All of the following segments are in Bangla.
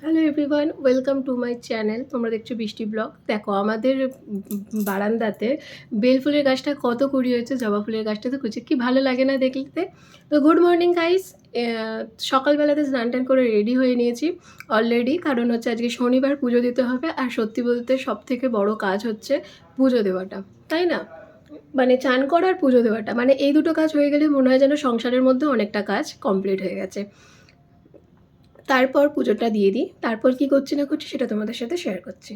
Hello everyone, welcome to my channel. তোমরা দেখছো বৃষ্টি ব্লগ। দেখো আমাদের বারান্দাতে বেল ফুলের গাছটা কত কুড়ি হয়েছে, জবা ফুলের গাছটা তো কুচি, কি ভালো লাগে না দেখতে। তো গুড মর্নিং গাইস। সকালবেলাতে স্নান টান করে রেডি হয়ে নিয়েছি অলরেডি, কারণ হচ্ছে আজকে শনিবার, পুজো দিতে হবে। আর সত্যি বলতে সব থেকে বড় কাজ হচ্ছে পুজো দেওয়াটা, তাই না? মানে চান করা আর পুজো দেওয়াটা, মানে এই দুটো কাজ হয়ে গেলে মনে হয় যেন সংসারের মধ্যে অনেকটা কাজ কমপ্লিট হয়ে গেছে। তারপর পুজোটা দিয়ে দিই, তারপর কি করছি না করছি সেটা তোমাদের সাথে শেয়ার করছি।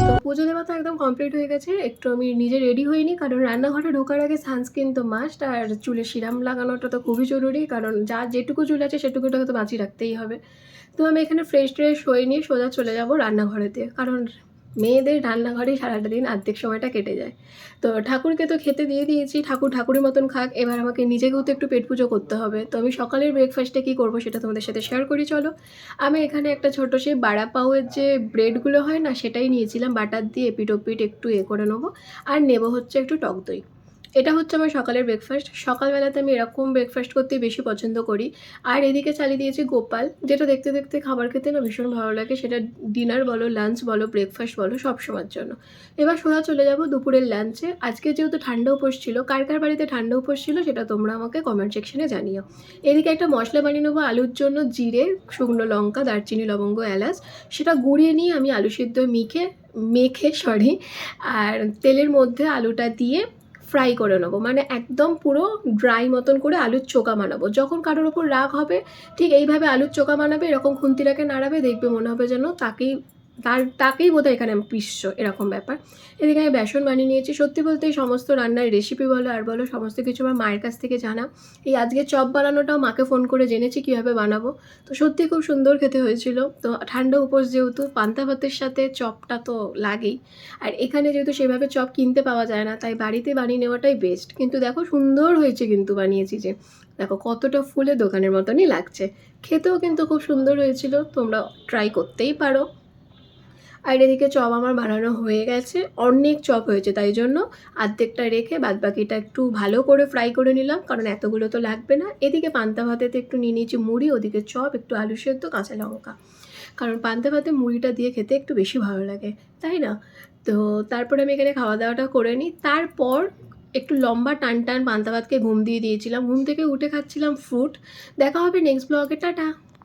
তো পুজো দেওয়া তো একদম কমপ্লিট হয়ে গেছে। একটু আমি নিজে রেডি হইনি, কারণ রান্নাঘরে ঢোকার আগে সানস্ক্রিন তো মাস্ট, আর চুলে সিরাম লাগানোটা তো খুবই জরুরি, কারণ যা যেটুকু চুল আছে সেটুকুটাকে তো বাঁচিয়ে রাখতেই হবে। তো আমি এখানে ফ্রেশ ট্রেশ হয়ে নিয়ে সোজা চলে যাব রান্নাঘরেতে, কারণ মেয়েদের রান্নাঘরেই সারাটা দিন অর্ধেক সময়টা কেটে যায়। তো ঠাকুরকে তো খেতে দিয়ে দিয়েছি, ঠাকুর ঠাকুরের মতন খাক। এবার আমাকে নিজেকেও তো একটু পেট পুজো করতে হবে। তো আমি সকালের ব্রেকফাস্টে কী করবো সেটা তোমাদের সাথে শেয়ার করি, চলো। আমি এখানে একটা ছোটো সেই বাড়া পাউয়ের যে ব্রেডগুলো হয় না, সেটাই নিয়েছিলাম। বাটার দিয়ে এপিট ওপিট একটু করে নেবো। আর নেবো হচ্ছে একটু টক দই। এটা হচ্ছে আমার সকালের ব্রেকফাস্ট। সকালবেলাতে আমি এরকম ব্রেকফাস্ট করতেই বেশি পছন্দ করি। আর এদিকে চালিয়ে দিয়েছি গোপাল, যেটা দেখতে দেখতে খাবার খেতে না ভীষণ ভালো লাগে। সেটা ডিনার বলো, লাঞ্চ বলো, ব্রেকফাস্ট বলো, সব সময়ের জন্য। এবার সোজা চলে যাব দুপুরের লাঞ্চে। আজকে যেহেতু ঠান্ডা উপোস ছিল, কার কার বাড়িতে ঠান্ডা উপোস ছিল সেটা তোমরা আমাকে কমেন্ট সেকশনে জানিও। এদিকে একটা মশলা বানিয়ে নেবো আলুর জন্য। জিরে, শুকনো লঙ্কা, দারচিনি, লবঙ্গ, এলাচ, সেটা গুঁড়িয়ে নিয়ে আমি আলু সিদ্ধ মেখে আর তেলের মধ্যে আলুটা দিয়ে ফ্রাই করে নেবো। মানে একদম পুরো ড্রাই মতন করে আলুর চোখা বানাবো। যখন কারোর ওপর রাগ হবে ঠিক এইভাবে আলুর চোখা বানাবে, এরকম খুন্তিটাকে নাড়াবে, দেখবে মনে হবে যেন তাকেই বোধহয় এখানে পিসছো, এরকম ব্যাপার। এদিকে আমি বেসন বানিয়ে নিয়েছি। সত্যি বলতে এই সমস্ত রান্নার রেসিপি বলো আর বলো, সমস্ত কিছু আমার মায়ের কাছ থেকে জানা। এই আজকে চপ বানানোটাও মাকে ফোন করে জেনেছি কীভাবে বানাবো। তো সত্যি খুব সুন্দর খেতে হয়েছিল। তো ঠান্ডা উপোস যেহেতু, পান্তা ভাতের সাথে চপটা তো লাগেই। আর এখানে যেহেতু সেভাবে চপ কিনতে পাওয়া যায় না, তাই বাড়িতে বানিয়ে নেওয়াটাই বেস্ট। কিন্তু দেখো সুন্দর হয়েছে, কিন্তু বানিয়েছি যে, দেখো কতটা ফুলে দোকানের মতনই লাগছে। খেতেও কিন্তু খুব সুন্দর হয়েছিল, তোমরা ট্রাই করতেই পারো। আর এদিকে চপ আমার বানানো হয়ে গেছে, অনেক চপ হয়েছে, তাই জন্য অর্ধেকটা রেখে বাদবাকিটা একটু ভালো করে ফ্রাই করে নিলাম, কারণ এতগুলো তো লাগবে না। এদিকে পান্তা ভাতেতে একটু নিয়ে নিয়েছি মুড়ি, ওদিকে চপ, একটু আলু সেদ্ধ, কাঁচা লঙ্কা, কারণ পান্তা ভাতে মুড়িটা দিয়ে খেতে একটু বেশি ভালো লাগে, তাই না? তো তারপরে আমি এখানে খাওয়া দাওয়াটা করে নিই। তারপর একটু লম্বা টান টান পান্তা ভাতকে ঘুম দিয়ে দিয়েছিলাম। ঘুম থেকে উঠে খাচ্ছিলাম ফ্রুট। দেখা হবে নেক্সট ব্লগে, টাটা।